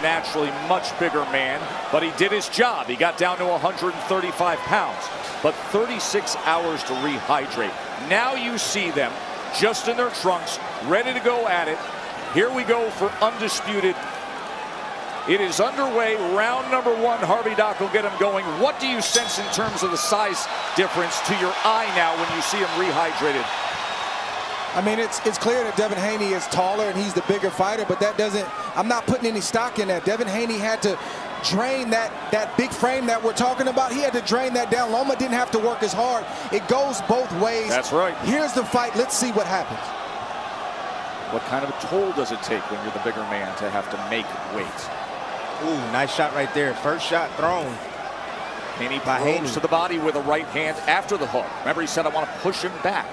naturally much bigger man, but he did his job. He got down to 135 pounds, but 36 hours to rehydrate. Now you see them just in their trunks, ready to go at it. Here we go for undisputed. It is underway, round number one. Harvey Doc will get him going. What do you sense in terms of the size difference to your eye now when you see him rehydrated? I mean, it's clear that Devin Haney is taller and he's the bigger fighter, but that doesn't, I'm not putting any stock in that. Devin Haney had to drain that big frame that we're talking about. He had to drain that down. Loma didn't have to work as hard. It goes both ways. That's right. Here's the fight. Let's see what happens. What kind of a toll does it take when you're the bigger man to have to make weight? Ooh, nice shot right there. First shot thrown. Haney probes to the body with a right hand after the hook. Remember, he said, I want to push him back.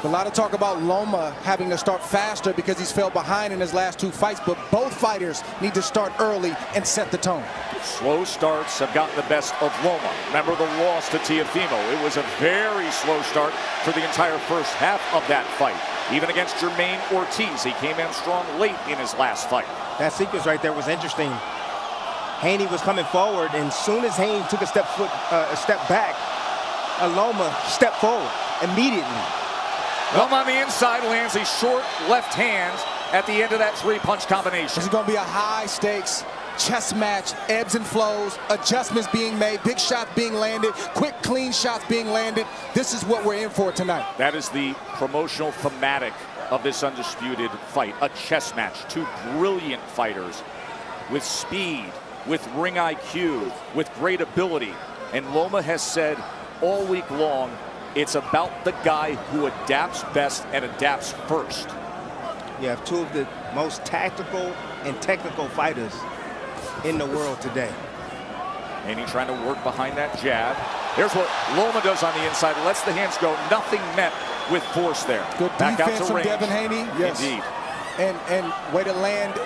A lot of talk about Loma having to start faster because he's fell behind in his last two fights, but both fighters need to start early and set the tone. Slow starts have gotten the best of Loma. Remember the loss to Teofimo. It was a very slow start for the entire first half of that fight. Even against Jermaine Ortiz, he came in strong late in his last fight. That sequence right there was interesting. Haney was coming forward, and as soon as Haney took a step back, Loma stepped forward immediately. Loma on the inside lands a short left hand at the end of that three-punch combination. This is going to be a high-stakes chess match, ebbs and flows, adjustments being made, big shots being landed, quick, clean shots being landed. This is what we're in for tonight. That is the promotional thematic of this undisputed fight. A chess match. Two brilliant fighters with speed, with ring IQ, with great ability. And Loma has said all week long, it's about the guy who adapts best and adapts first. You have two of the most tactical and technical fighters in the world today. Haney trying to work behind that jab. Here's what Loma does on the inside. Lets the hands go. Nothing met with force there. Good back defense out to from range. Devin Haney. Yes. Indeed. And way to land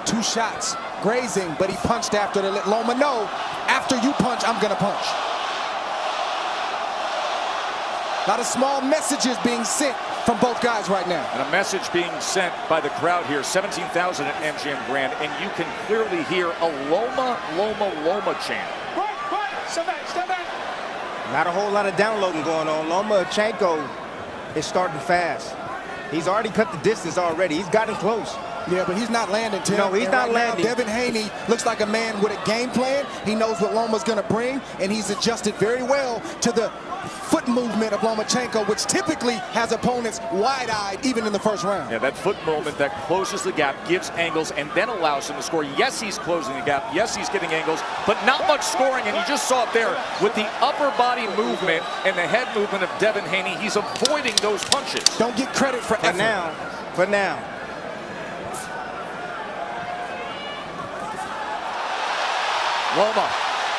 two shots. Grazing, but he punched after to let Loma know, after you punch, I'm going to punch. A lot of small messages being sent from both guys right now. And a message being sent by the crowd here, 17,000 at MGM Grand, and you can clearly hear a Loma, Loma, Loma chant. Step back, step back. Not a whole lot of downloading going on. Lomachenko is starting fast. He's already cut the distance already. He's gotten close. Yeah, but he's not landing, Tim. No, he's not landing. Devin Haney looks like a man with a game plan. He knows what Loma's going to bring, and he's adjusted very well to the foot movement of Lomachenko, which typically has opponents wide-eyed even in the first round. Yeah, that foot movement that closes the gap, gives angles, and then allows him to score. Yes, he's closing the gap. Yes, he's getting angles, but not much scoring, and you just saw it there with the upper body movement and the head movement of Devin Haney. He's avoiding those punches. Don't get credit for effort. For now. Loma.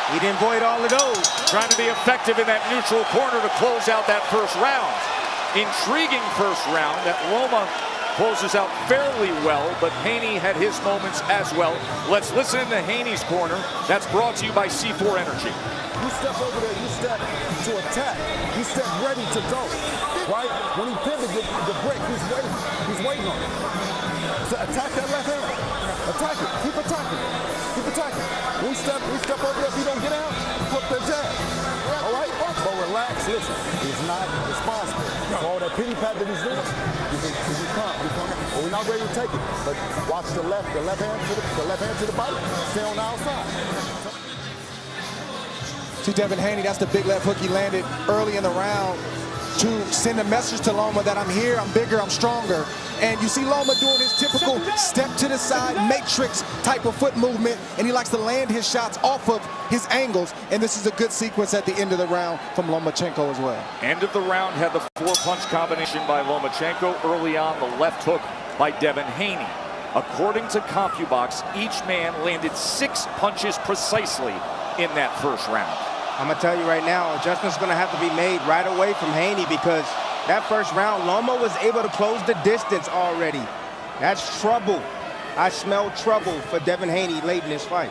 He didn't avoid all of those. Trying to be effective in that neutral corner to close out that first round. Intriguing first round that Loma closes out fairly well, but Haney had his moments as well. Let's listen to Haney's corner. That's brought to you by C4 Energy. You step over there, you step to attack. You step ready to go, right? When he pivoted the break, he's waiting on it. So attack that left hand. Attack it. Keep attacking. Keep attacking. When we step over there, if you don't get out, flip that jab. All right? But relax, listen. He's not responsible for all that pity pat that he's doing. You come. Well, we're not ready to take it. But watch the left hand to the body. Stay on the outside. To Devin Haney, that's the big left hook he landed early in the round to send a message to Loma that I'm here, I'm bigger, I'm stronger. And you see Loma doing his typical step to the side, matrix type of foot movement, and he likes to land his shots off of his angles. And this is a good sequence at the end of the round from Lomachenko as well. End of the round had the four-punch combination by Lomachenko. Early on, the left hook by Devin Haney. According to CompuBox, each man landed 6 punches precisely in that first round. I'm going to tell you right now, adjustments going to have to be made right away from Haney because that first round, Loma was able to close the distance already. That's trouble. I smell trouble for Devin Haney late in this fight.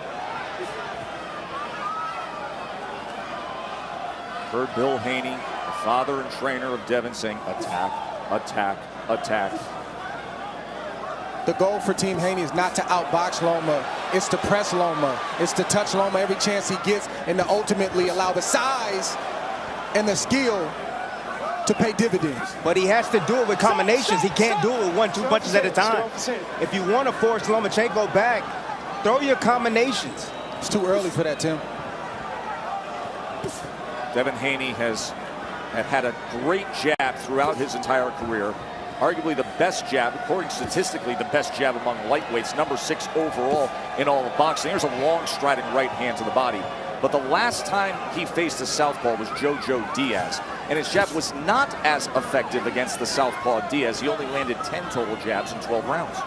Heard Bill Haney, the father and trainer of Devin, saying attack, attack, attack. The goal for Team Haney is not to outbox Loma. It's to press Loma. It's to touch Loma every chance he gets and to ultimately allow the size and the skill to pay dividends. But he has to do it with combinations. He can't do it with 1-2 punches at a time. If you want to force Lomachenko back, throw your combinations. It's too early for that, Tim. Devin Haney has had a great jab throughout his entire career. Arguably the best jab, according statistically, the best jab among lightweights, number 6 overall in all of boxing. There's a long striding right hand to the body. But the last time he faced a southpaw was Jojo Diaz, and his jab was not as effective against the southpaw Diaz. He only landed 10 total jabs in 12 rounds.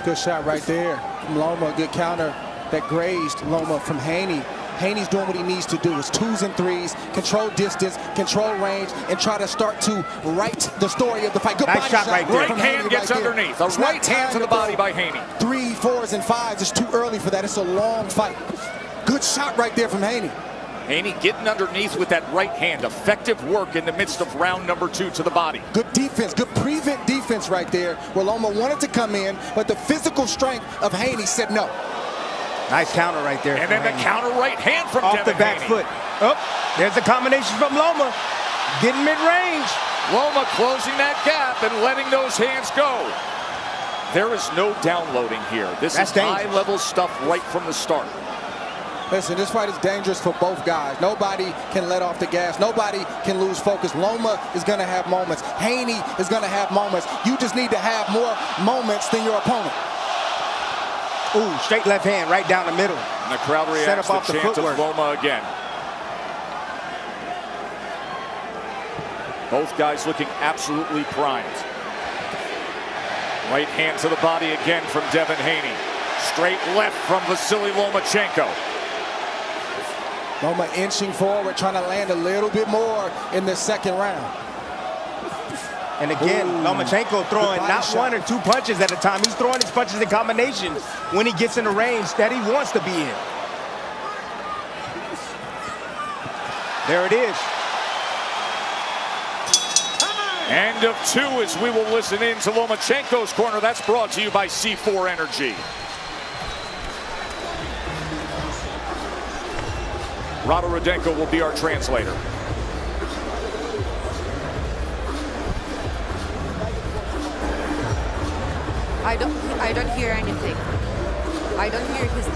Good shot right there from Loma. Good counter that grazed Loma from Haney. Haney's doing what he needs to do. It's 2s and 3s, control distance, control range, and try to start to write the story of the fight. Good nice body shot right there. Right hand gets underneath. A right hand to the body by Haney. 3, 4s, and 5s. It's too early for that. It's a long fight. Good shot right there from Haney. Haney getting underneath with that right hand. Effective work in the midst of round number 2 to the body. Good defense, good prevent defense right there, where Loma wanted to come in, but the physical strength of Haney said no. Nice counter right there. And then the counter right hand from off Devin the back Haney. foot. Oh, there's a combination from Loma. Getting mid-range. Loma closing that gap and letting those hands go. There is no downloading here. This is high-level stuff right from the start. Listen, this fight is dangerous for both guys. Nobody can let off the gas. Nobody can lose focus. Loma is going to have moments. Haney is going to have moments. You just need to have more moments than your opponent. Ooh, straight left hand right down the middle. And the crowd reacts to the chant of Loma again. Both guys looking absolutely primed. Right hand to the body again from Devin Haney. Straight left from Vasyl Lomachenko. Loma inching forward, trying to land a little bit more in the second round. And again, Lomachenko throwing not 1 or 2 punches at a time. He's throwing his punches in combinations when he gets in the range that he wants to be in. There it is. End of 2 as we will listen in to Lomachenko's corner. That's brought to you by C4 Energy. Rado Rudenko will be our translator. I don't hear anything. I don't hear his.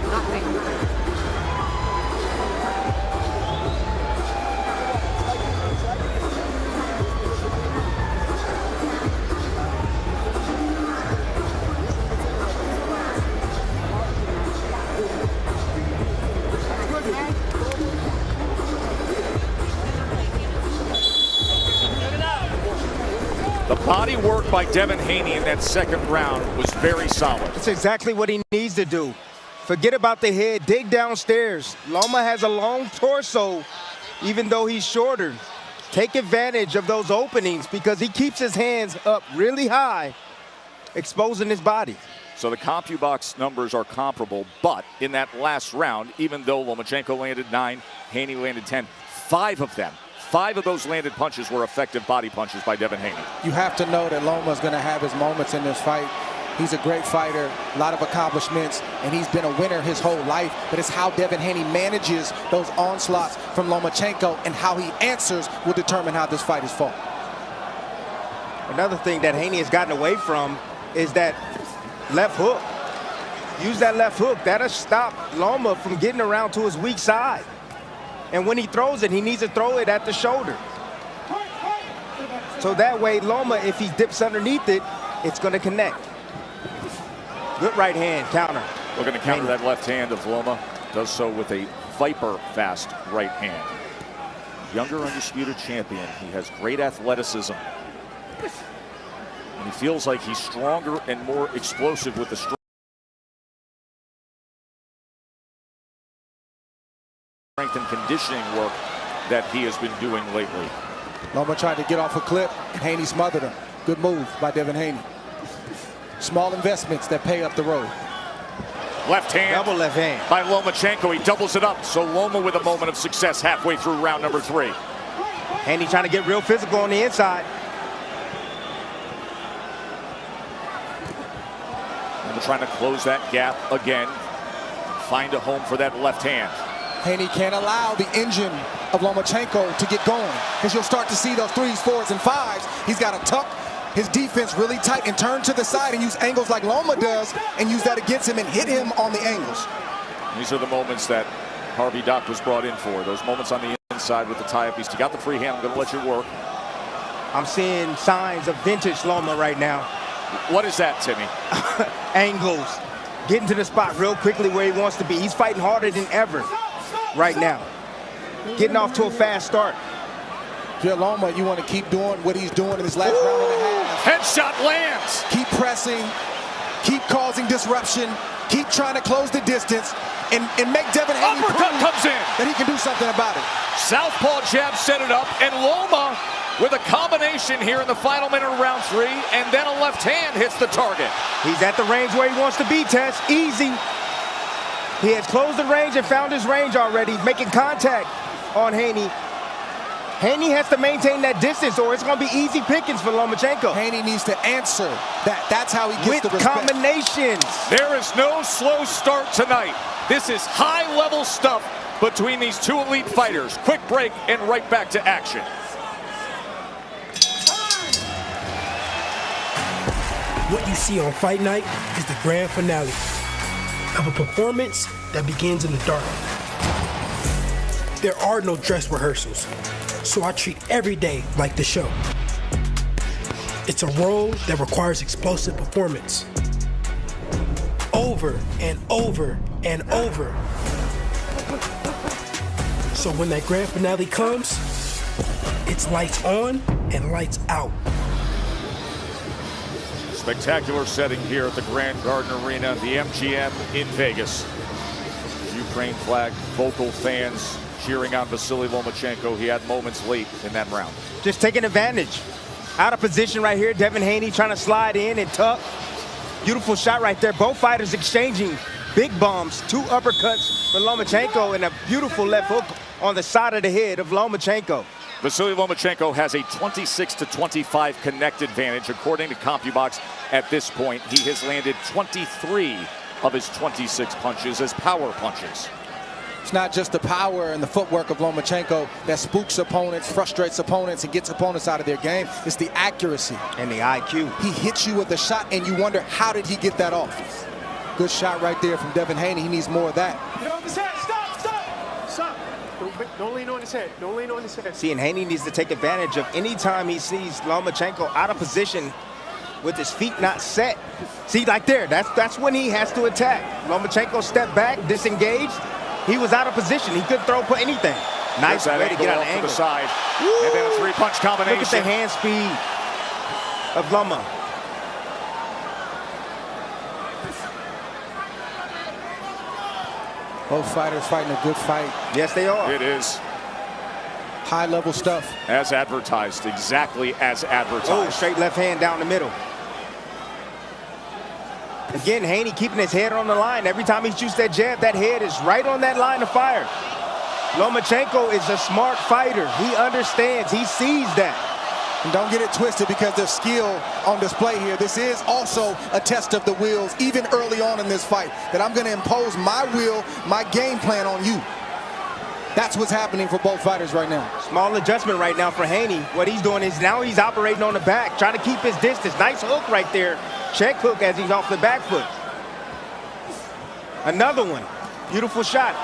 Nothing. The body work by Devin Haney in that second round was very solid. That's exactly what he needs to do. Forget about the head, dig downstairs. Loma has a long torso, even though he's shorter. Take advantage of those openings because he keeps his hands up really high, exposing his body. So the CompuBox numbers are comparable, but in that last round, even though Lomachenko landed 9, Haney landed 10, 5 of those landed punches were effective body punches by Devin Haney. You have to know that Loma's going to have his moments in this fight. He's a great fighter, a lot of accomplishments, and he's been a winner his whole life. But it's how Devin Haney manages those onslaughts from Lomachenko and how he answers will determine how this fight is fought. Another thing that Haney has gotten away from is that left hook. Use that left hook. That'll stop Loma from getting around to his weak side. And when he throws it, he needs to throw it at the shoulder. So that way, Loma, if he dips underneath it, it's going to connect. Good right hand counter. We're going to counter that left hand of Loma. Does so with a viper-fast right hand. Younger undisputed champion. He has great athleticism. And he feels like he's stronger and more explosive with the strength and conditioning work that he has been doing lately. Loma tried to get off a clip, and Haney smothered him. Good move by Devin Haney. Small investments that pay up the road. Left hand. Double left hand. By Lomachenko. He doubles it up. So Loma with a moment of success halfway through round number 3. Haney trying to get real physical on the inside. And trying to close that gap again. Find a home for that left hand. Haney can't allow the engine of Lomachenko to get going, because you'll start to see those 3s, 4s, and 5s. He's got to tuck his defense really tight and turn to the side and use angles like Loma does and use that against him and hit him on the angles. These are the moments that Harvey Dock was brought in for. Those moments on the inside with the tie-up. He's got the free hand. I'm going to let you work. I'm seeing signs of vintage Loma right now. What is that, Timmy? Angles. Getting to the spot real quickly where he wants to be. He's fighting harder than ever right now. Getting off to a fast start. If you're Loma, you want to keep doing what he's doing in this last round and a half. Headshot lands. Keep pressing, keep causing disruption, keep trying to close the distance, and make Devin Haney Uppercut comes in. that he can do something about it. Southpaw jab set it up, and Loma with a combination here in the final minute of round 3, and then a left hand hits the target. He's at the range where he wants to be, Tess. Easy. He has closed the range and found his range already, making contact on Haney. Haney has to maintain that distance, or it's going to be easy pickings for Lomachenko. Haney needs to answer that. That's how he gets With the respect. combinations. There is no slow start tonight. This is high-level stuff between these two elite fighters. Quick break and right back to action. What you see on fight night is the grand finale of a performance that begins in the dark. There are no dress rehearsals, so I treat every day like the show. It's a role that requires explosive performance. Over and over and over. So when that grand finale comes, it's lights on and lights out. Spectacular setting here at the Grand Garden Arena, the MGM in Vegas. Ukraine flag, vocal fans cheering on Vasyl Lomachenko. He had moments late in that round. Just taking advantage. Out of position right here. Devin Haney trying to slide in and tuck. Beautiful shot right there. Both fighters exchanging big bombs. 2 uppercuts for Lomachenko and a beautiful left hook on the side of the head of Lomachenko. Vasyl Lomachenko has a 26-25 connect advantage. According to CompuBox, at this point, he has landed 23 of his 26 punches as power punches. It's not just the power and the footwork of Lomachenko that spooks opponents, frustrates opponents, and gets opponents out of their game. It's the accuracy. And the IQ. He hits you with a shot, and you wonder, how did he get that off? Good shot right there from Devin Haney. He needs more of that. Get on his head. Stop, stop. Stop. Don't lean on his head. Don't lean on his head. See, and Haney needs to take advantage of any time he sees Lomachenko out of position with his feet not set. See, like there, that's when he has to attack. Lomachenko stepped back, disengaged. He was out of position. He couldn't throw put anything. Nice way to get out of to angle. the side. And then a 3-punch combination. Look at the hand speed of Loma. Both fighters fighting a good fight. Yes, they are. It is. High-level stuff. As advertised, exactly as advertised. Oh, straight left hand down the middle. Again, Haney keeping his head on the line. Every time he shoots that jab, that head is right on that line of fire. Lomachenko is a smart fighter. He understands. He sees that. And don't get it twisted, because there's skill on display here. This is also a test of the wills, even early on in this fight, that I'm going to impose my will, my game plan on you. That's what's happening for both fighters right now. Small adjustment right now for Haney. What he's doing is now he's operating on the back, trying to keep his distance. Nice hook right there. Check hook as he's off the back foot. Another one. Beautiful shot.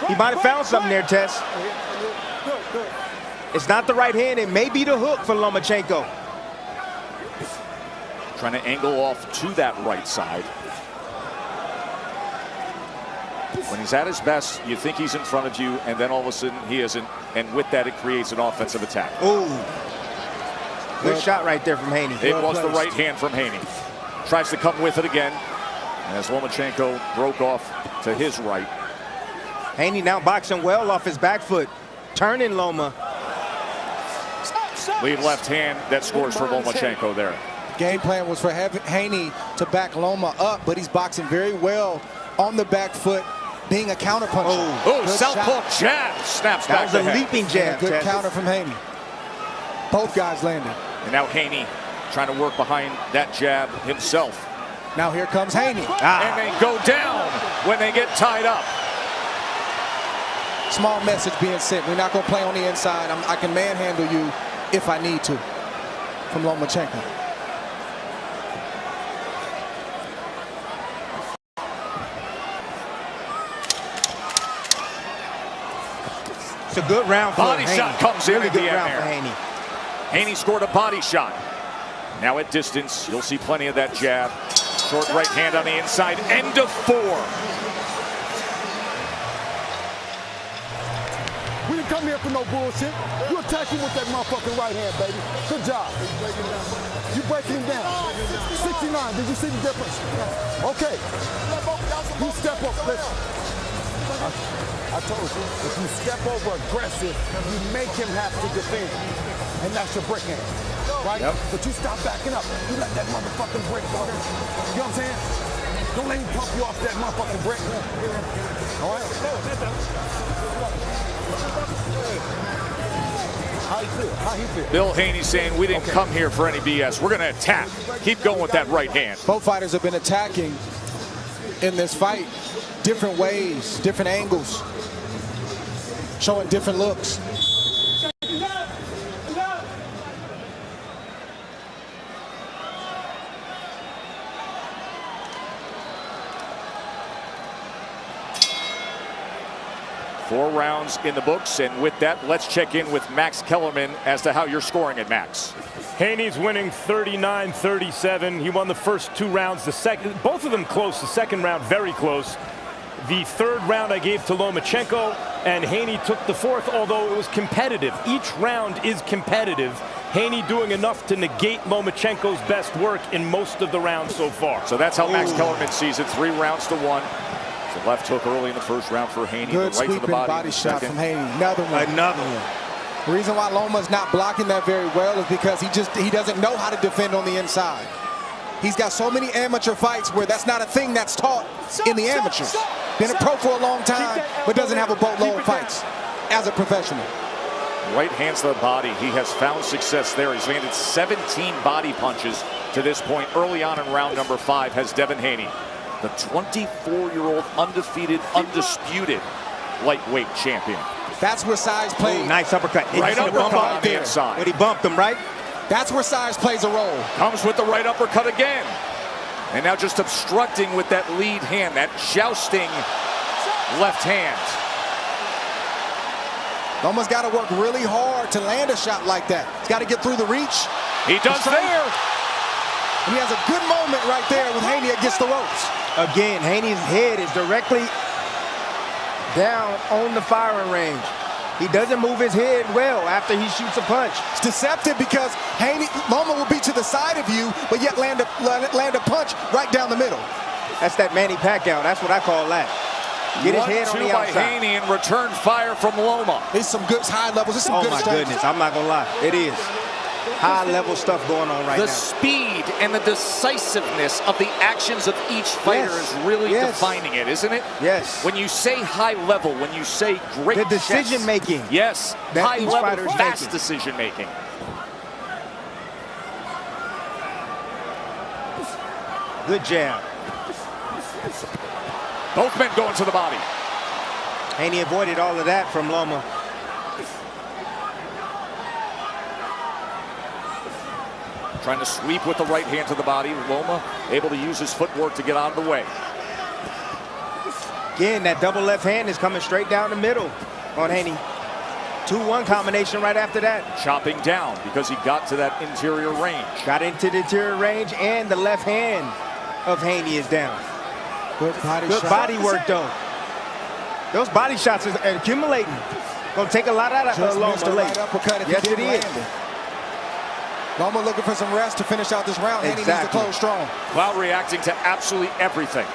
He might have found something there, Tess. It's not the right hand. It may be the hook for Lomachenko. Trying to angle off to that right side. When he's at his best, you think he's in front of you, and then all of a sudden he isn't. And with that, it creates an offensive attack. Ooh. Good shot right there from Haney. It was the right hand from Haney. Tries to come with it again, as Lomachenko broke off to his right. Haney now boxing well off his back foot. Turning Loma. Lead left hand that scores for Lomachenko there. Game plan was for Haney to back Loma up, but he's boxing very well on the back foot. being a counterpuncher. Oh, Good southpaw shot. jab. Snaps That back was to a head. leaping And jab. a good Chad. counter from Haney. Both guys landed. And now Haney trying to work behind that jab himself. Now here comes Haney. And they go down when they get tied up. Small message being sent. We're not going to play on the inside. I can manhandle you if I need to. From Lomachenko. It's a good round for Body Haney. shot comes in Really at the good end round there. for Haney. Haney scored a body shot. Now at distance, you'll see plenty of that jab. Short right hand on the inside. End of 4. We didn't come here for no bullshit. You attacking with that motherfucking right hand, baby. Good job. You breaking him down. 69, did you see the difference? Okay. You step up, listen. I told you, if you step over aggressive, you make him have to defend. And that's your brick hand, right? Yep. But you stop backing up. You let that motherfucking brick go. You know what I'm saying? Don't let him pump you off that motherfucking brick. All right? How he feel? How he feel? Bill Haney saying we didn't come here for any BS. We're going to attack. Keep going with that right hand. Both fighters have been attacking in this fight different ways, different angles, showing different looks. Four rounds in the books, and with that, let's check in with Max Kellerman as to how you're scoring it, Max. Haney's winning 39-37. He won the first 2 rounds. The second, both of them close. The second round very close. The third round I gave to Lomachenko, and Haney took the fourth, although it was competitive. Each round is competitive. Haney doing enough to negate Lomachenko's best work in most of the rounds so far. So that's how Max Kellerman sees it. 3 rounds to 1. The left hook early in the first round for Haney. Good right to sweeping the body shot from Haney. Another one. Another one. The reason why Loma's not blocking that very well is because he doesn't know how to defend on the inside. He's got so many amateur fights where that's not a thing that's taught in the amateurs. Been a pro for a long time, but doesn't have a boatload of fights as a professional. Right hands to the body. He has found success there. He's landed 17 body punches to this point. Early on in round number 5 has Devin Haney, the 24-year-old undefeated, undisputed lightweight champion. That's where size plays. Ooh, nice uppercut. Right uppercut on the there. inside. But he bumped him, right? That's where size plays a role. Comes with the right uppercut again. And now just obstructing with that lead hand, that jousting left hand. Loma's got to work really hard to land a shot like that. He's got to get through the reach. He does there. And he has a good moment right there with Haney against the ropes. Again, Haney's head is directly down on the firing range. He doesn't move his head well after he shoots a punch. It's deceptive because Loma will be to the side of you, but yet land a punch right down the middle. That's that Manny Pacquiao. That's what I call that. Get his head on the 1-2 by outside. Haney and return fire from Loma. There's some good high levels. There's some Oh good my strategy. goodness, I'm not gonna lie. It is. High level stuff going on right The now. speed and the decisiveness of the actions of each fighter Yes. is really Yes. defining it, isn't it? Yes. When you say high level, when you say great The decision chess, making yes, that high each level, fighter is fast making. decision making. Good jab. Both men going to the body. Haney avoided all of that from Loma. Trying to sweep with the right hand to the body. Loma able to use his footwork to get out of the way. Again, that double left hand is coming straight down the middle on Haney. 2-1 combination right after that. Chopping down because he got to that interior range. Got into the interior range, and the left hand of Haney is down. Good body Good shot. body work, though. Those body shots are accumulating. Gonna take a lot out of Just missed Loma a late. right uppercut if Yes, he it didn't is. land it. Loma looking for some rest to finish out this round. Haney needs to Exactly. close strong. While reacting to absolutely everything.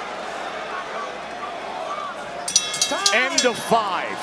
End of 5.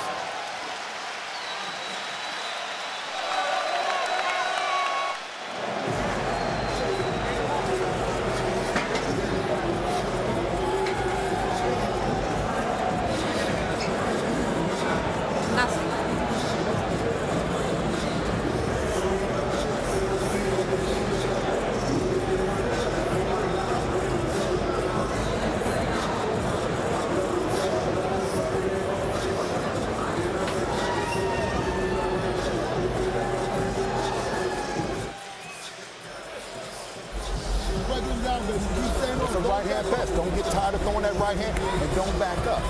tired of throwing that right hand, and don't back up.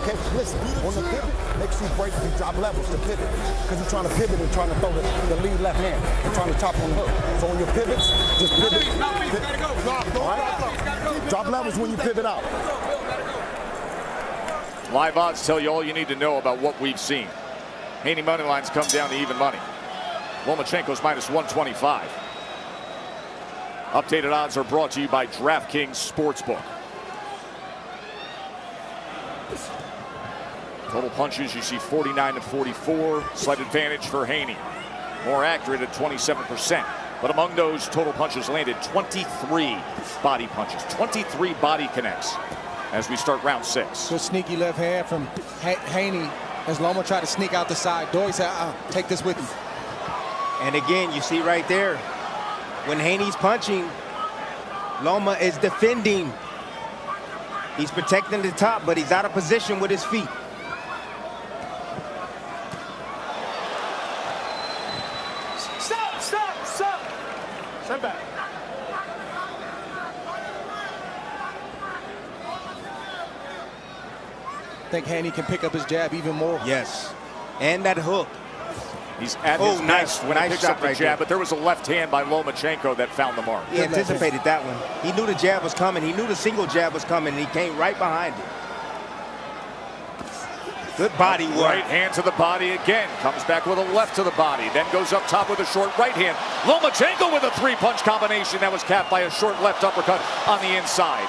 Okay, listen, on the pivot, make sure you break and drop levels to pivot. Because you're trying to pivot and trying to throw the lead left hand and trying to chop on the hook. So on your pivots, just pivot. All right? Drop levels when you pivot out. Live odds tell you all you need to know about what we've seen. Haney money lines come down to even money. Lomachenko's minus 125. Updated odds are brought to you by DraftKings Sportsbook. Total punches, you see 49 to 44. Slight advantage for Haney. More accurate at 27%. But among those total punches landed, 23 body punches. 23 body connects as we start round 6. Good sneaky left hand from Haney as Loma tried to sneak out the side door. He said, take this with you. And again, you see right there, when Haney's punching, Loma is defending. He's protecting the top, but he's out of position with his feet. Stop! Stand back. I think Haney can pick up his jab even more. Yes, and that hook. He's at his best when he picks up the jab, but there was a left hand by Lomachenko that found the mark. He anticipated that one. He knew the jab was coming. He knew the single jab was coming, and he came right behind it. Good body work. Right hand to the body again. Comes back with a left to the body. Then goes up top with a short right hand. Lomachenko with a 3-punch combination that was capped by a short left uppercut on the inside.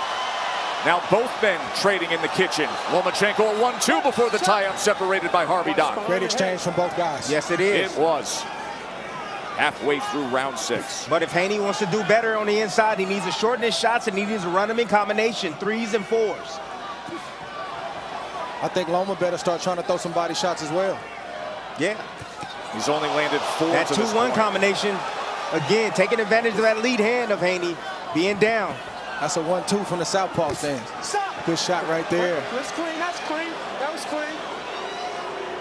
Now both men trading in the kitchen. Lomachenko a 1-2 before the tie-up, separated by Harvey Dock. Great exchange from both guys. Yes, it is. It was. Halfway through round 6. But if Haney wants to do better on the inside, he needs to shorten his shots and he needs to run them in combination, 3s and 4s. I think Loma better start trying to throw some body shots as well. Yeah. He's only landed 4 that to this 2-1 combination, again, taking advantage of that lead hand of Haney being down. That's a 1-2 from the southpaw stance. Good shot right there. That's clean. That's clean. That was clean.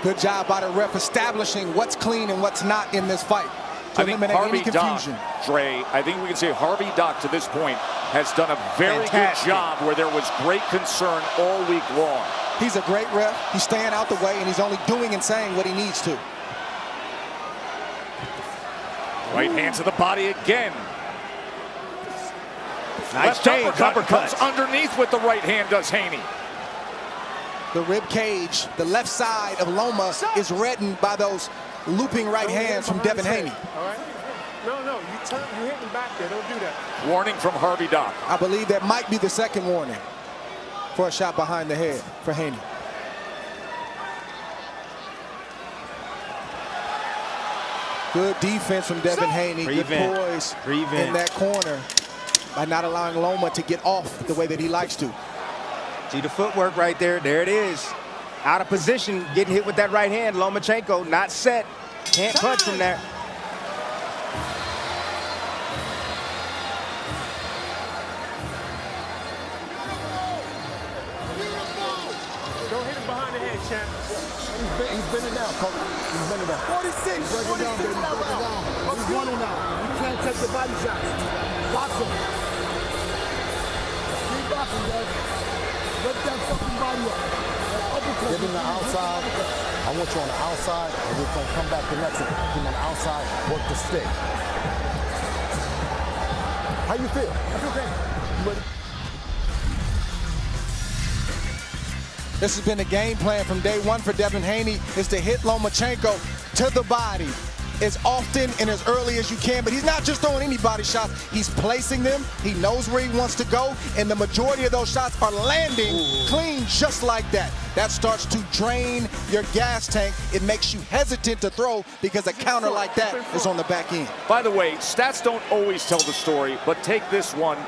Good job by the ref establishing what's clean and what's not in this fight to I think eliminate Harvey any confusion. Dock, Dre, I think we can say Harvey Dock to this point has done a very good job where there was great concern all week long. He's a great ref. He's staying out the way, and he's only doing and saying what he needs to. Right hand to the body again. Nice Left uppercut comes underneath with the right hand, does Haney. The rib cage, the left side of Loma is reddened by those looping right hands from Devin Haney. All right? No, you hit him back there. Don't do that. Warning from Harvey Dock. I believe that might be the second warning for a shot behind the head for Haney. Good defense from Devin Haney. Good poise in that corner by not allowing Loma to get off the way that he likes to. See the footwork right there. There it is. Out of position, getting hit with that right hand. Lomachenko not set. Can't punch from there. Don't hit him behind the head, champ. He's bending down, coach. He's bending down. 46. Break it down, baby. Break it down. He's running now. You can't take the body shots. Box him. Keep boxing, guys. Break that fucking body up. Get him the outside. I want you on the outside, and we're going to come back to next. Get him on the outside, work the stick. How you feel? I feel great. You ready? This has been the game plan from day one for Devin Haney, is to hit Lomachenko to the body as often and as early as you can. But he's not just throwing any body shots. He's placing them. He knows where he wants to go. And the majority of those shots are landing clean just like that. That starts to drain your gas tank. It makes you hesitant to throw because a counter like that is on the back end. By the way, stats don't always tell the story, but take this one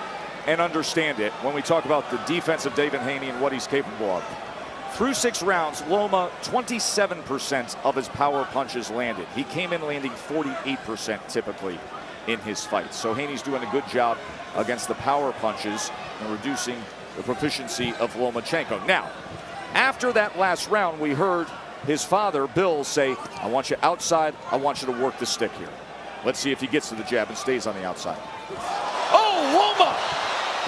and understand it when we talk about the defense of Devin Haney and what he's capable of. Through 6 rounds, Loma, 27% of his power punches landed. He came in landing 48% typically in his fights. So Haney's doing a good job against the power punches and reducing the proficiency of Lomachenko. Now, after that last round, we heard his father, Bill, say, I want you outside, I want you to work the stick here. Let's see if he gets to the jab and stays on the outside. Oh, Loma!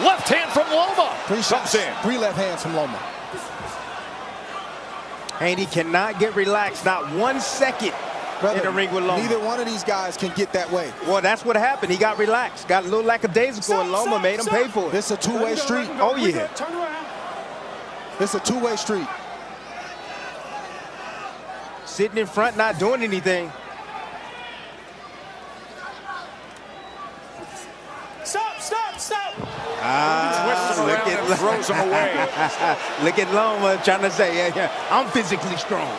Left hand from Loma. Three shots, Comes in. 3 left hands from Loma. Haney cannot get relaxed, not 1 second in the ring with Loma. Neither one of these guys can get that way. Well, that's what happened. He got relaxed, got a little lackadaisical, and Loma made him pay for it. This is a two-way street. Oh, yeah. Turn around. This is a two-way street. Sitting in front, not doing anything. Stop. Twists him Look around and at throws him away. Look at Loma trying to say, yeah, I'm physically strong.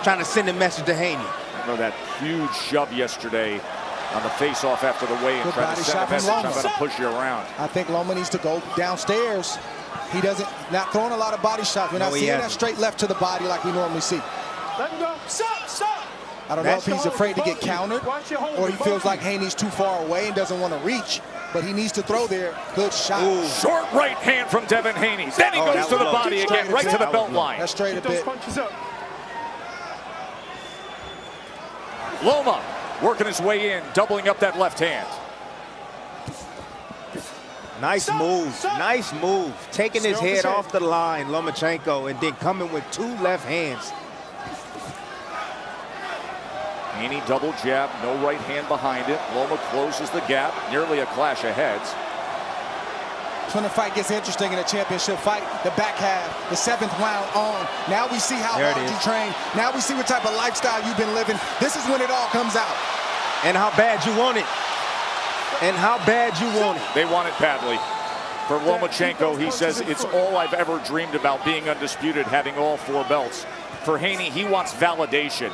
Trying to send a message to Haney. Remember that huge shove yesterday on the face-off after the weigh-in, Good trying to body send a shot from message, I'm Loma. going to push you around. I think Loma needs to go downstairs. He doesn't, not throwing a lot of body shots. We're not No, he seeing that hasn't. straight left to the body like we normally see. Let him go. Stop. I don't know if he's afraid to get countered or he feels like Haney's too far away and doesn't want to reach, but he needs to throw there. Good shot. Ooh. Short right hand from Devin Haney. Then he Oh, goes that to the was low. body again, right to the That was belt low. line. That's straight a Get those bit. punches up. Loma working his way in, doubling up that left hand. Nice move. Nice move. Taking his Stay off his head head. off the line, Lomachenko, and then coming with 2 left hands. Haney double jab, no right hand behind it. Loma closes the gap, nearly a clash of heads. That's when the fight gets interesting in a championship fight. The back half, the 7th round on. Now we see how There it hard is. you train. Now we see what type of lifestyle you've been living. This is when it all comes out. And how bad you want it. And how bad you want it. They want it badly. For Lomachenko, he says, it's all I've ever dreamed about, being undisputed, having all 4 belts. For Haney, he wants validation.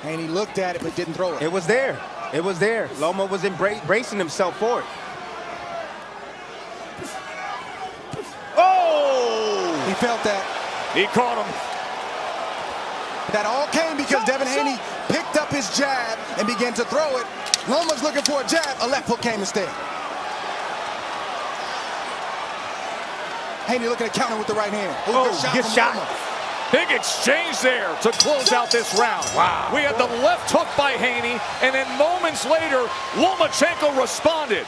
Haney looked at it but didn't throw it. It was there. It was there. Loma was bracing himself for it. Oh! He felt that. He caught him. That all came because Devin Haney picked up his jab and began to throw it. Loma's looking for a jab. A left hook came instead. Haney looking to counter with the right hand. Ooh, Oh, good from shot. Loma. Big exchange there to close out this round. Wow. We had the left hook by Haney, and then moments later, Lomachenko responded.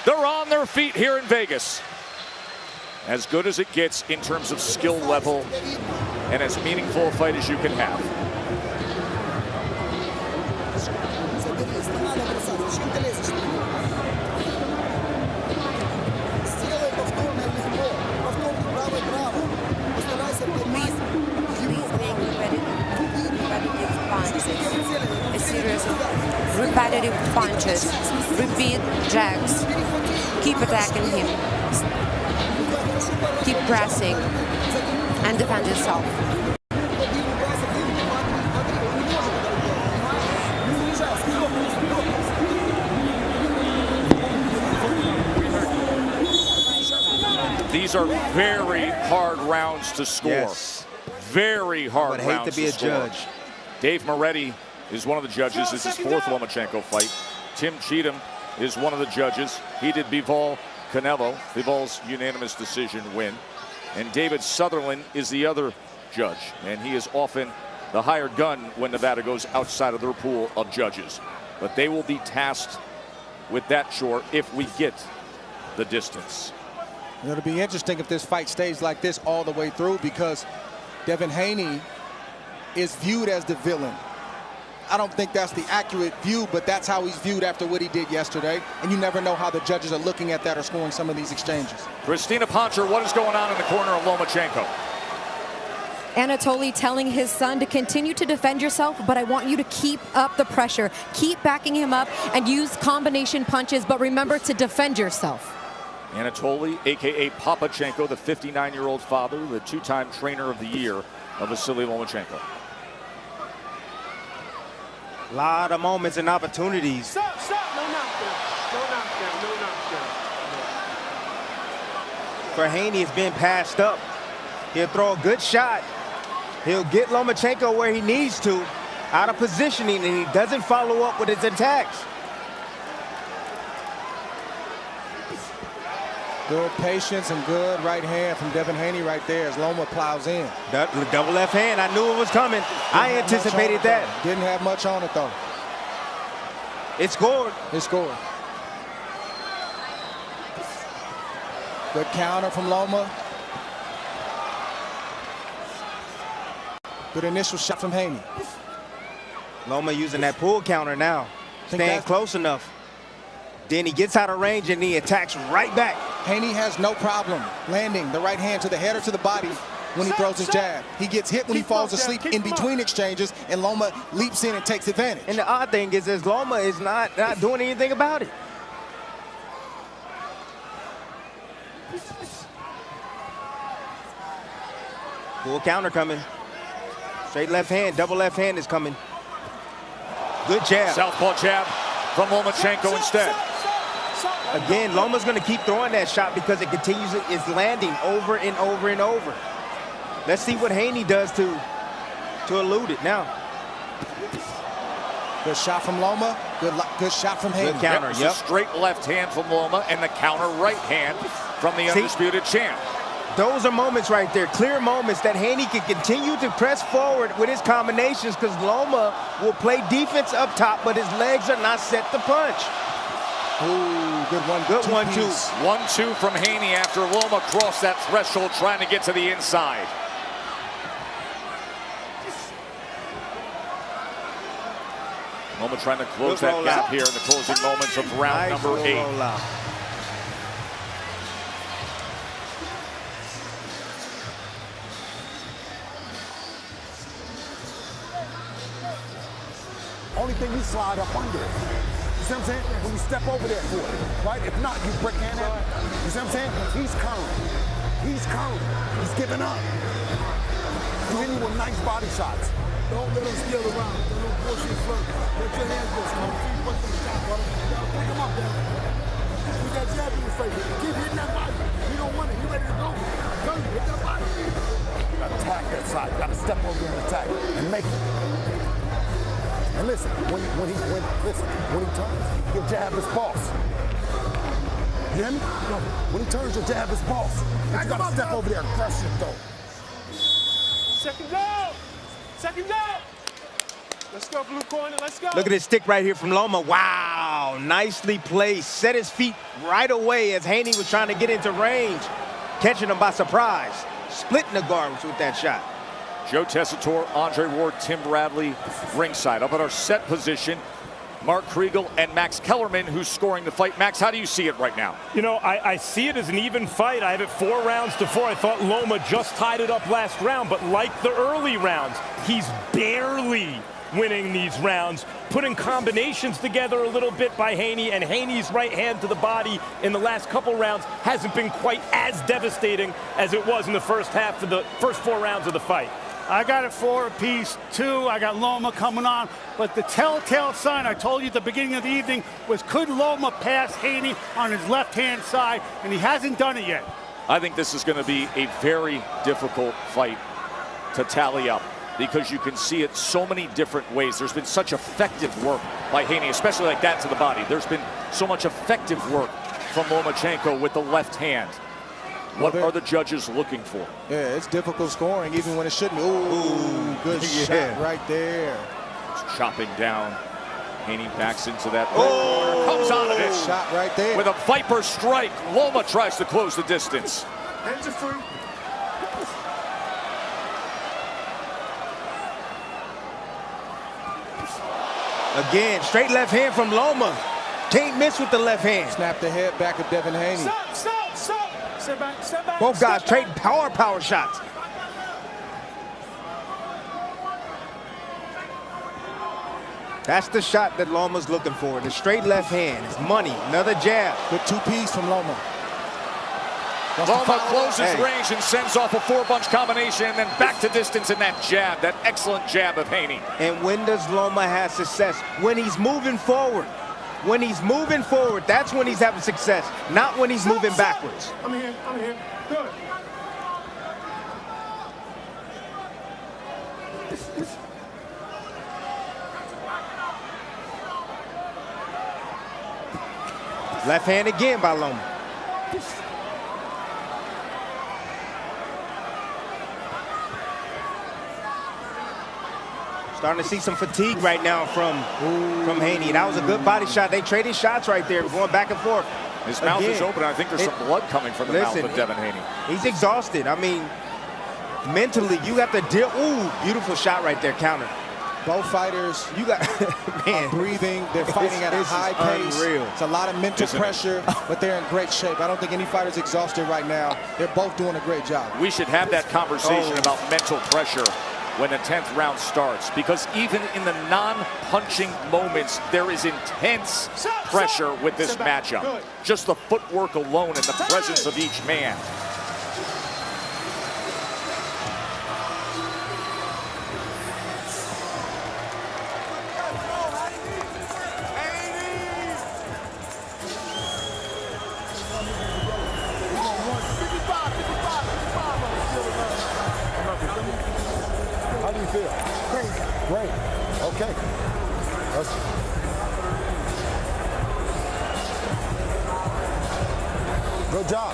They're on their feet here in Vegas. As good as it gets in terms of skill level, and as meaningful a fight as you can have. A series of repetitive punches, repeat jabs. Keep attacking him. Keep pressing and defend yourself. These are very hard rounds to score. Yes. Very hard I would hate rounds to be a score. judge. Dave Moretti is one of the judges. This is his 4th Lomachenko fight. Tim Cheatham is one of the judges. He did Bivol Canelo, Bivol's unanimous decision win. And David Sutherland is the other judge. And he is often the hired gun when Nevada goes outside of their pool of judges. But they will be tasked with that chore if we get the distance. It'll be interesting if this fight stays like this all the way through because Devin Haney is viewed as the villain. I don't think that's the accurate view, but that's how he's viewed after what he did yesterday. And you never know how the judges are looking at that or scoring some of these exchanges. Christina Poncher, what is going on in the corner of Lomachenko? Anatoly telling his son to continue to defend yourself, but I want you to keep up the pressure. Keep backing him up and use combination punches, but remember to defend yourself. Anatoly, a.k.a. Papachenko, the 59-year-old father, the 2-time trainer of the year of Vasyl Lomachenko. A lot of moments and opportunities. Stop. No knockdown. For Haney, it's been passed up. He'll throw a good shot. He'll get Lomachenko where he needs to, out of positioning, and he doesn't follow up with his attacks. Good patience and good right hand from Devin Haney right there as Loma plows in. That double left hand, I knew it was coming. I anticipated that. Didn't have much on it though. It scored. It scored. Good counter from Loma. Good initial shot from Haney. Loma using that pull counter now. Staying close enough. Then he gets out of range and he attacks right back. Haney has no problem landing the right hand to the head or to the body when he throws his jab. He gets hit when he falls asleep in between exchanges, and Loma leaps in and takes advantage. And the odd thing is Loma is not doing anything about it. Full counter coming. Straight left hand, double left hand is coming. Good jab. Southpaw jab from Lomachenko instead. Again, Loma's going to keep throwing that shot because it continues, it's landing over and over and over. Let's see what Haney does to elude it now. Good shot from Loma. Good shot from Haney. Good counter, Yep. Straight left hand from Loma and the counter right hand from the undisputed champ. Those are moments right there, clear moments that Haney can continue to press forward with his combinations because Loma will play defense up top, but his legs are not set to punch. Ooh, good one. Good 1-2. 1-2 from Haney after Loma crossed that threshold trying to get to the inside. Loma trying to close that gap here in the closing moments of round number 8. Only thing, you slide up under it. You see what I'm saying? When you step over there for it, right? If not, you break hand at it. You see what I'm saying? He's curling. He's curling. He's giving up. He's hitting you with nice body shots. Don't let him steal around. Don't let him push you further. Let your hands go. Come on, you punch him down, brother. You gotta pick him up, Devin. You got jab in your face. Keep hitting that body. You don't want it. You ready to go? Go, hit that body. You gotta attack that side. You gotta step over there and attack and make it. And listen, when he turns, your jab is false. You hear me? When he turns, your jab is false. But you gotta step over there and crush it though. Second go! Second go! Let's go, blue corner, let's go! Look at this stick right here from Loma. Wow, nicely placed. Set his feet right away as Haney was trying to get into range. Catching him by surprise. Splitting the guards with that shot. Joe Tessitore, Andre Ward, Tim Bradley ringside. Up at our set position, Mark Kriegel and Max Kellerman, who's scoring the fight. Max, how do you see it right now? You know, I see it as an even fight. I have it 4 rounds to 4. I thought Loma just tied it up last round, but like the early rounds, he's barely winning these rounds, putting combinations together a little bit by Haney, and Haney's right hand to the body in the last couple rounds hasn't been quite as devastating as it was in the first half of the first 4 rounds of the fight. I got it 4 apiece, 2. I got Loma coming on. But the telltale sign I told you at the beginning of the evening was, could Loma pass Haney on his left-hand side? And he hasn't done it yet. I think this is going to be a very difficult fight to tally up because you can see it so many different ways. There's been such effective work by Haney, especially like that to the body. There's been so much effective work from Lomachenko with the left hand. What are the judges looking for? Yeah, it's difficult scoring even when it shouldn't. Ooh, good shot right there. It's chopping down. Haney backs into that. Oh, comes out of it. Shot right there. With a Viper strike, Loma tries to close the distance. Hands are free. Again, straight left hand from Loma. Can't miss with the left hand. Snap the head back of Devin Haney. Stop, stop, stop. Step back, step back. Both guys trading power shots. That's the shot that Loma's looking for. The straight left hand is money. Another jab. Good 2-piece from Loma. Loma closes range and sends off a 4-bunch combination and then back to distance in that jab, that excellent jab of Haney. And when does Loma have success? When he's moving forward. When he's moving forward, that's when he's having success, not when he's moving backwards. I'm here, I'm here. Good. Left hand again by Loma. Starting to see some fatigue right now from Haney. That was a good body shot. They traded shots right there, going back and forth. His mouth is open. I think there's some blood coming from the mouth of Devin Haney. He's exhausted. I mean, mentally, you have to deal. Ooh, beautiful shot right there, counter. Both fighters, are breathing. They're fighting at a high pace. Unreal. It's a lot of mental pressure, but they're in great shape. I don't think any fighter's exhausted right now. They're both doing a great job. We should have that conversation about mental pressure when the 10th round starts, because even in the non-punching moments, there is intense pressure with this matchup. Just the footwork alone and the presence of each man. Great. Okay. Good job.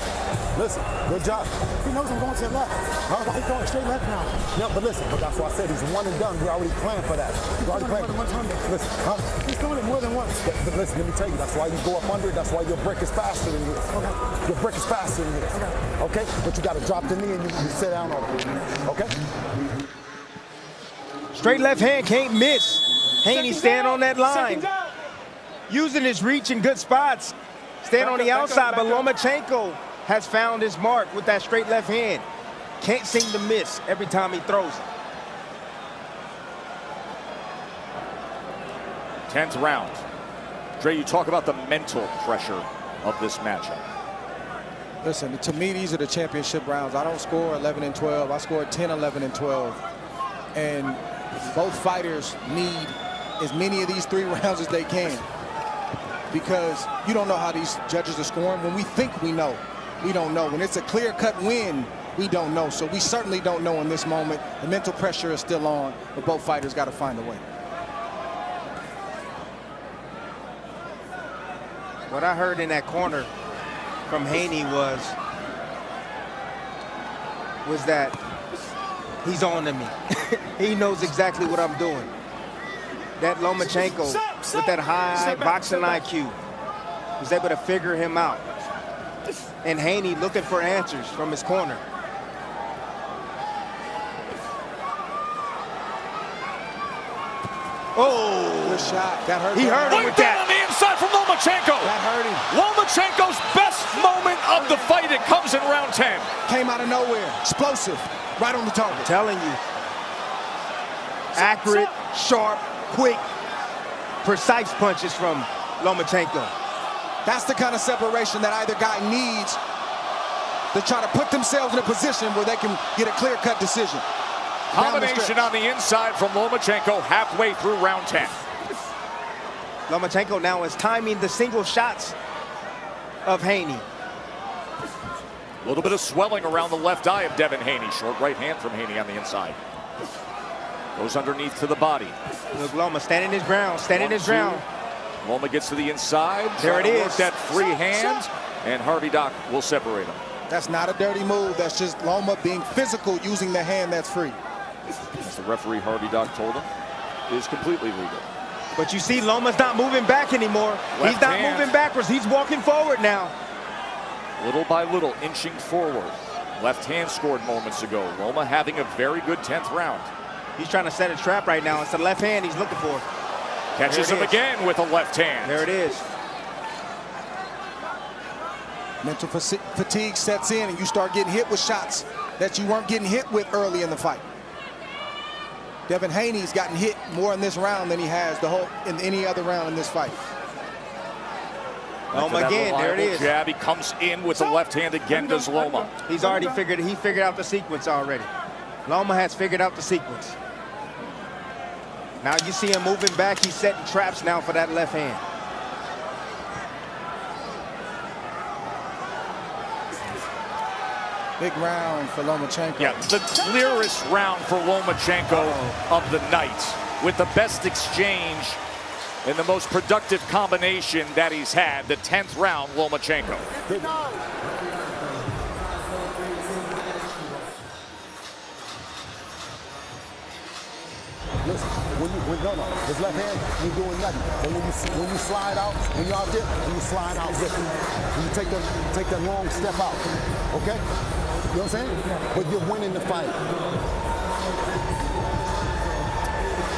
Listen, good job. He knows I'm going to the left. Huh? He's going straight left now. Yeah, but listen, but that's why I said he's one and done. We already planned for that. We already planned. Listen, huh? He's doing it more than once. But listen, let me tell you, that's why you go up under it. That's why your break is faster than his. Okay. Your break is faster than his. Okay. But you got to drop the knee and you sit down on it. Okay? Straight left hand can't miss. Haney stand on that line. Using his reach in good spots. Stand on the outside, but Lomachenko has found his mark with that straight left hand. Can't seem to miss every time he throws it. 10th round. Dre, you talk about the mental pressure of this matchup. Listen, to me, these are the championship rounds. I don't score 11 and 12. I scored 10, 11, and 12. And both fighters need as many of these 3 rounds as they can, because you don't know how these judges are scoring. When we think we know, we don't know. When it's a clear-cut win, we don't know. So we certainly don't know in this moment. The mental pressure is still on, but both fighters got to find a way. What I heard in that corner from Haney was that he's on to me. He knows exactly what I'm doing. That Lomachenko, with that high boxing IQ, was able to figure him out. And Haney looking for answers from his corner. Oh, good shot. That hurt. He hurt him with that. On the inside from Lomachenko. That hurt him. Lomachenko's best moment of the fight. It comes in round 10. Came out of nowhere. Explosive. Right on the target. I'm telling you. Accurate, sharp, quick, precise punches from Lomachenko. That's the kind of separation that either guy needs to try to put themselves in a position where they can get a clear-cut decision. Combination on the inside from Lomachenko halfway through round 10. Lomachenko now is timing the single shots of Haney. A little bit of swelling around the left eye of Devin Haney. Short right hand from Haney on the inside. Goes underneath to the body. Look, Loma standing his ground, standing his ground. Loma gets to the inside. There it is. Work that free hand, and Harvey Dock will separate him. That's not a dirty move. That's just Loma being physical using the hand that's free. As the referee Harvey Dock told him, is completely legal. But you see, Loma's not moving back anymore. He's not moving backwards. He's walking forward now. Little by little, inching forward. Left hand scored moments ago. Loma having a very good 10th round. He's trying to set a trap right now. It's the left hand he's looking for. Catches him again with a left hand. There it is. Mental fatigue sets in, and you start getting hit with shots that you weren't getting hit with early in the fight. Devin Haney's gotten hit more in this round than he has in any other round in this fight. Loma again, there it is. Jab, he comes in with the left hand again, does Loma. He's already figured out the sequence already. Loma has figured out the sequence. Now you see him moving back. He's setting traps now for that left hand. Big round for Lomachenko. Yeah, the clearest round for Lomachenko of the night, with the best exchange and the most productive combination that he's had. The 10th round, Lomachenko. Listen. his left hand, you're doing nothing. But when you slide out, when you're out there, when you slide out different. When you take that long step out, okay? You know what I'm saying? But you're winning the fight.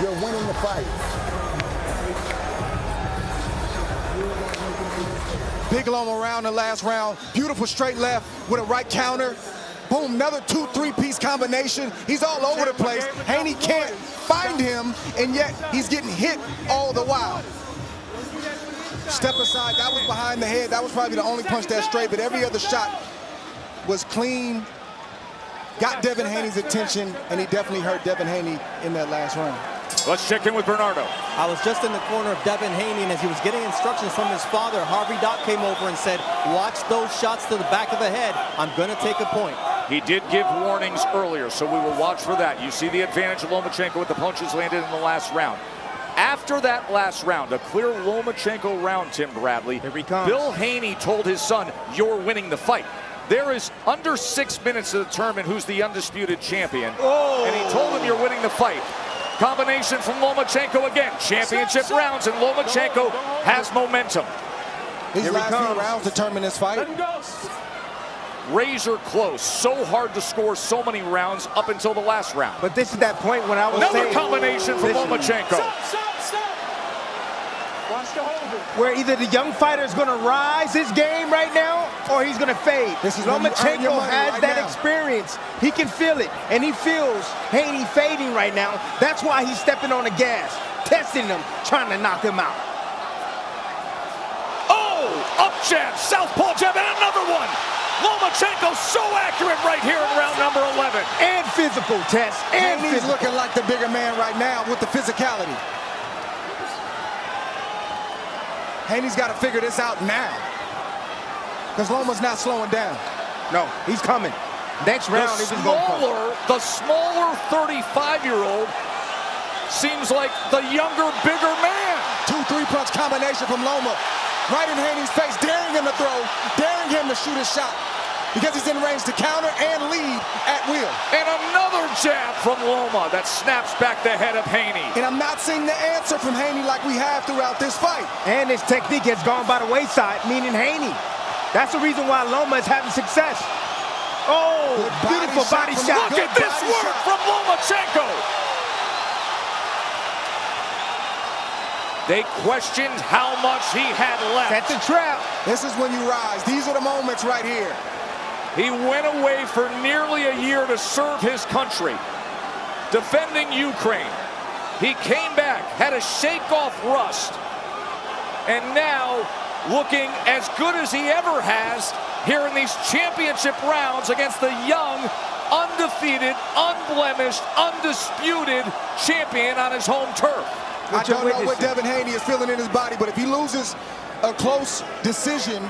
You're winning the fight. Big Loma around the last round. Beautiful straight left with a right counter. Boom, another 2-3-piece combination. He's all over the place. Haney can't find him, and yet he's getting hit all the while. Step aside, that was behind the head. That was probably the only punch that straight, but every other shot was clean. Got Devin Haney's attention, and he definitely hurt Devin Haney in that last round. Let's check in with Bernardo. I was just in the corner of Devin Haney, and as he was getting instructions from his father, Harvey Dock came over and said, watch those shots to the back of the head. I'm going to take a point. He did give warnings earlier, so we will watch for that. You see the advantage of Lomachenko with the punches landed in the last round. After that last round, a clear Lomachenko round, Tim Bradley, Here he comes. Bill Haney told his son, you're winning the fight. There is under 6 minutes to determine who's the undisputed champion. Oh. And he told him you're winning the fight. Combination from Lomachenko again. Championship rounds, and Lomachenko has momentum. These last few rounds determine this fight. Let him go. Razor close. So hard to score so many rounds up until the last round. But this is that point when I was Another saying, combination from Lomachenko. Stop. Watch the holder. where either the young fighter is going to rise his game right now or he's going to fade. This is when you earn your Lomachenko money has right that now. experience. He can feel it, and he feels Haney fading right now. That's why he's stepping on the gas, testing him, trying to knock him out. Oh, up jab, southpaw jab, and another one. Lomachenko so accurate right here in round number 11. And physical, Tess, and Haney's physical. looking like the bigger man right now with the physicality. Haney's got to figure this out now, because Loma's not slowing down. No, he's coming. Next round, he's going to come. The smaller 35-year-old seems like the younger, bigger man. 2-3 punch combination from Loma, right in Haney's face, daring him to throw, daring him to shoot a shot, because he's in range to counter and lead at will. And another jab from Loma that snaps back the head of Haney. And I'm not seeing the answer from Haney like we have throughout this fight. And his technique has gone by the wayside, meaning Haney. That's the reason why Loma is having success. Oh, beautiful body shot. Look at this work from Lomachenko. They questioned how much he had left. That's a trap. This is when you rise. These are the moments right here. He went away for nearly a year to serve his country, defending Ukraine. He came back, had to shake off rust, and now looking as good as he ever has here in these championship rounds against the young, undefeated, unblemished, undisputed champion on his home turf. I don't know what Devin Haney is feeling in his body, but if he loses a close decision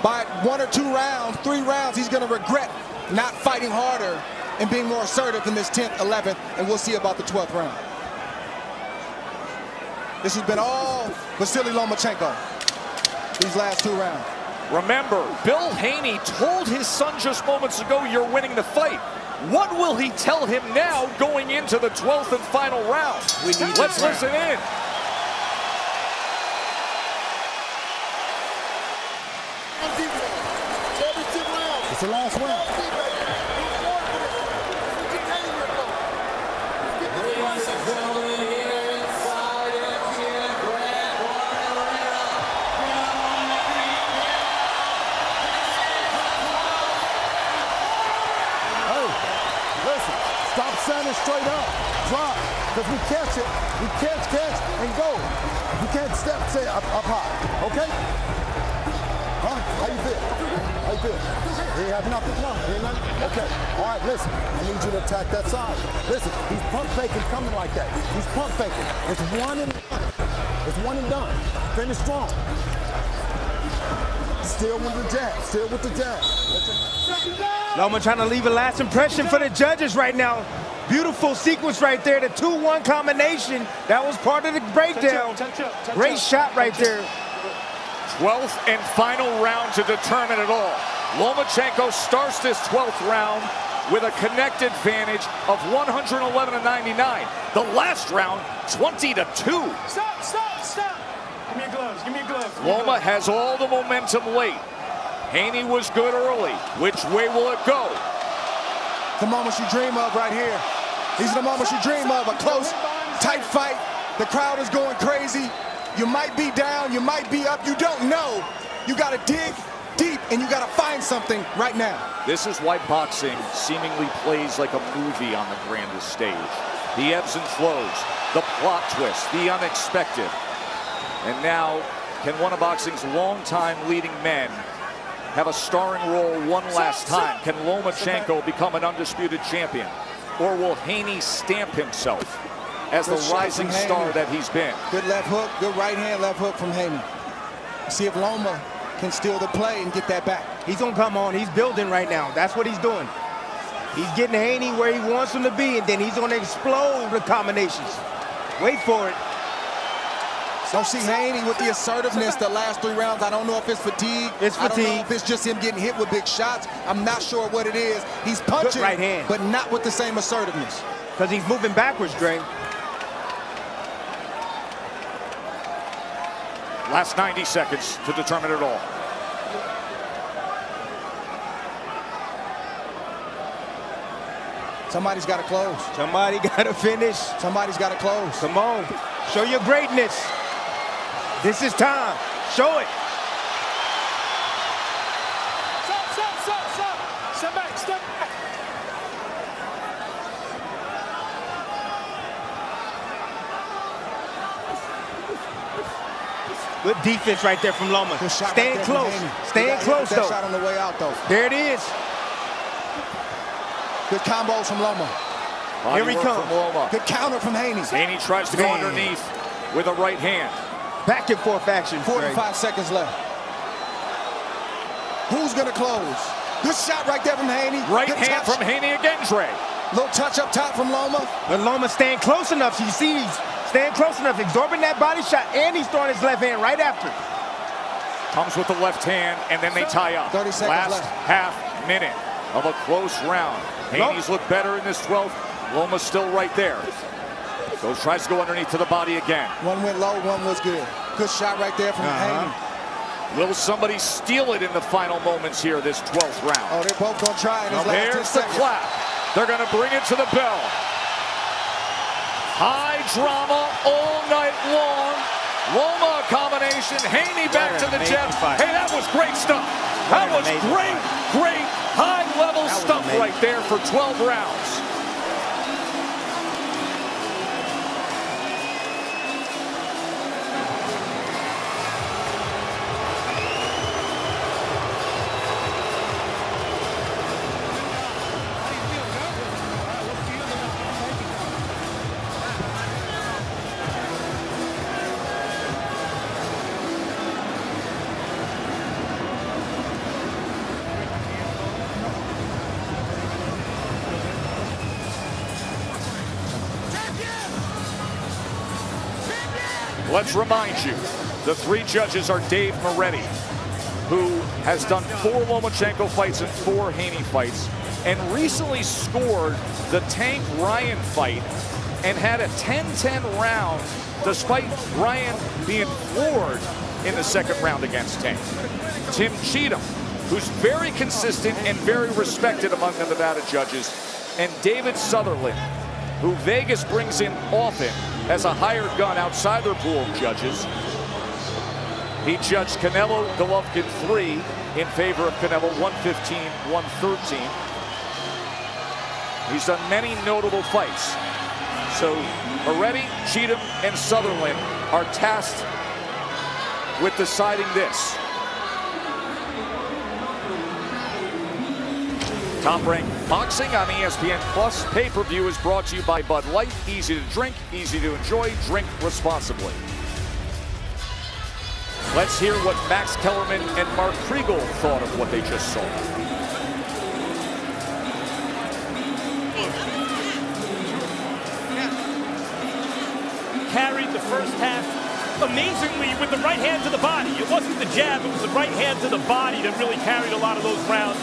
by 1 or 2 rounds, 3 rounds, he's going to regret not fighting harder and being more assertive in this 10th, 11th, and we'll see about the 12th round. This has been all Vasyl Lomachenko these last 2 rounds. Remember, Bill Haney told his son just moments ago, you're winning the fight. What will he tell him now going into the 12th and final round? Let's listen in. It's the last round. Stop standing straight up. Drop. Because we catch it. We catch, and go. You can't step, say up high. Okay? Huh? How you feel? How you feel? You have nothing? No. You ain't nothing? Okay. All right, listen. I need you to attack that side. Listen, he's pump faking coming like that. He's pump faking. It's one and done. It's one and done. Finish strong. Still with the jab. Still with the jab. Loma trying to leave a last impression for the judges right now. Beautiful sequence right there, the 2-1 combination. That was part of the breakdown. Great shot right there. 12th and final round to determine it all. Lomachenko starts this 12th round with a connect advantage of 111-99. The last round, 20-2. Stop, stop, stop. Give me your gloves, give me your gloves. Loma has all the momentum late. Haney was good early. Which way will it go? The moments you dream of right here. These are the moments you dream of. A close, tight fight. The crowd is going crazy. You might be down, you might be up, you don't know. You gotta dig deep and you gotta find something right now. This is why boxing seemingly plays like a movie on the grandest stage. The ebbs and flows, the plot twist, the unexpected. And now, can one of boxing's longtime leading men have a starring role one last time? Can Lomachenko become an undisputed champion? Or will Haney stamp himself as the rising star that he's been? Good left hook, good right hand left hook from Haney. See if Loma can steal the play and get that back. He's gonna come on. He's building right now. That's what he's doing. He's getting Haney where he wants him to be, and then he's gonna explode the combinations. Wait for it. Don't see Haney with the assertiveness the last 3 rounds. I don't know if it's fatigue. It's fatigue. I don't know if it's just him getting hit with big shots. I'm not sure what it is. He's punching, right hand, but not with the same assertiveness. Because he's moving backwards, Dre. Last 90 seconds to determine it all. Somebody's got to close. Somebody got to finish. Somebody's got to close. Come on. Show your greatness. This is time. Show it. Stop, stop, stop, stop. Step back, step back. Good defense right there from Loma. Staying right close. Staying close, though. Shot on the way out, though. There it is. Good combos from Loma. Here he comes. Good counter from Haney. Haney tries to go underneath with a right hand. Back and forth action. 45 seconds left. Who's going to close? Good shot right there from Haney. Right Good hand touch. from Haney again, Dre. Little touch up top from Loma. But Loma's staying close enough. You see, he's staying close enough, absorbing that body shot, and he's throwing his left hand right after. Comes with the left hand, and then they tie up. 30 seconds Last left. half minute of a close round. Haney's looked better in this 12th. Loma's still right there. Goes, tries to go underneath to the body again. One went low, one was good. Good shot right there from Haney. Will somebody steal it in the final moments here, this 12th round? Oh, they're both going to try in this last 10 There's the seconds. clap. They're going to bring it to the bell. High drama all night long. Loma combination. Haney back to the jet. Hey, that was great stuff. That was great, great high-level stuff right there for 12 rounds. Let's remind you, the 3 judges are Dave Moretti, who has done 4 Lomachenko fights and 4 Haney fights, and recently scored the Tank Ryan fight and had a 10-10 round despite Ryan being floored in the second round against Tank. Tim Cheatham, who's very consistent and very respected among the Nevada judges, and David Sutherland, who Vegas brings in often as a hired gun outside their pool of judges. He judged Canelo Golovkin 3 in favor of Canelo 115-113. He's done many notable fights. So Moretti, Cheatham, and Sutherland are tasked with deciding this. Top Rank Boxing on ESPN Plus pay-per-view is brought to you by Bud Light. Easy to drink, easy to enjoy, drink responsibly. Let's hear what Max Kellerman and Mark Kriegel thought of what they just saw. Carried the first half amazingly with the right hand to the body. It wasn't the jab, it was the right hand to the body that really carried a lot of those rounds.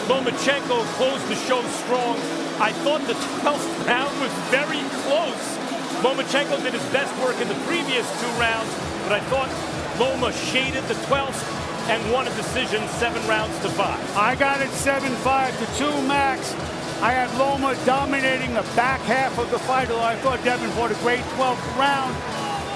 Lomachenko closed the show strong. I thought the 12th round was very close. Lomachenko did his best work in the previous 2 rounds, but I thought Loma shaded the 12th and won a decision 7 rounds to 5. I got it 7-5 to 2 max. I had Loma dominating the back half of the fight, although I thought Devin fought a great 12th round.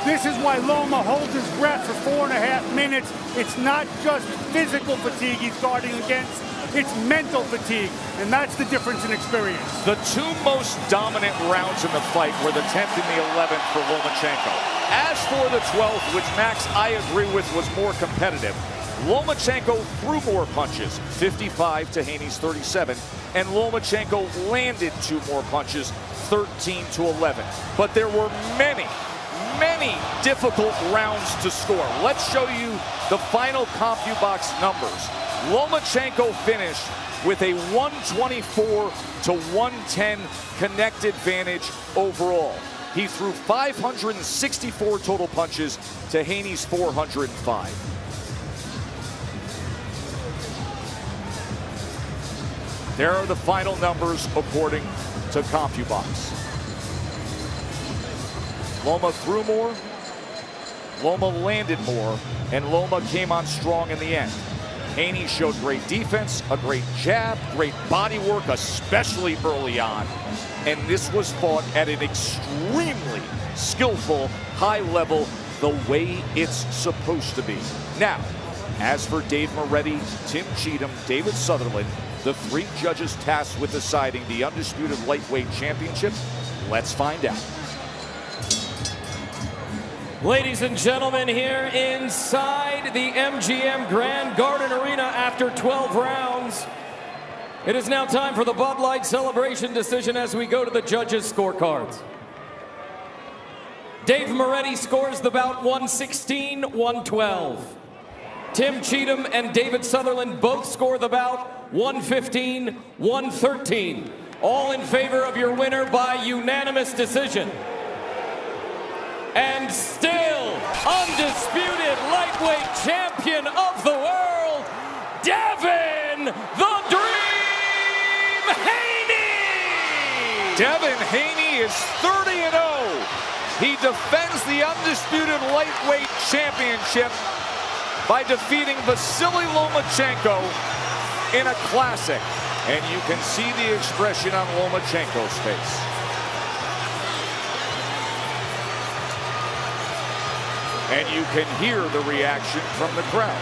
This is why Loma holds his breath for 4.5 minutes. It's not just physical fatigue he's guarding against, it's mental fatigue, and that's the difference in experience. The 2 most dominant rounds in the fight were the 10th and the 11th for Lomachenko. As for the 12th, which Max, I agree with, was more competitive, Lomachenko threw more punches, 55 to Haney's 37, and Lomachenko landed 2 more punches, 13 to 11. But there were many difficult rounds to score. Let's show you the final CompuBox numbers. Lomachenko finished with a 124 to 110 connect advantage overall. He threw 564 total punches to Haney's 405. There are the final numbers according to CompuBox. Loma threw more, Loma landed more, and Loma came on strong in the end. Haney showed great defense, a great jab, great body work, especially early on. And this was fought at an extremely skillful, high level, the way it's supposed to be. Now, as for Dave Moretti, Tim Cheatham, David Sutherland, the 3 judges tasked with deciding the undisputed lightweight championship, let's find out. Ladies and gentlemen, here inside the MGM Grand Garden Arena after 12 rounds, it is now time for the Bud Light celebration decision as we go to the judges' scorecards. Dave Moretti scores the bout 116-112. Tim Cheatham and David Sutherland both score the bout 115-113. All in favor of your winner by unanimous decision. And still undisputed lightweight champion of the world, Devin the Dream Haney! Devin Haney is 30-0. He defends the undisputed lightweight championship by defeating Vasyl Lomachenko in a classic. And you can see the expression on Lomachenko's face. And you can hear the reaction from the crowd.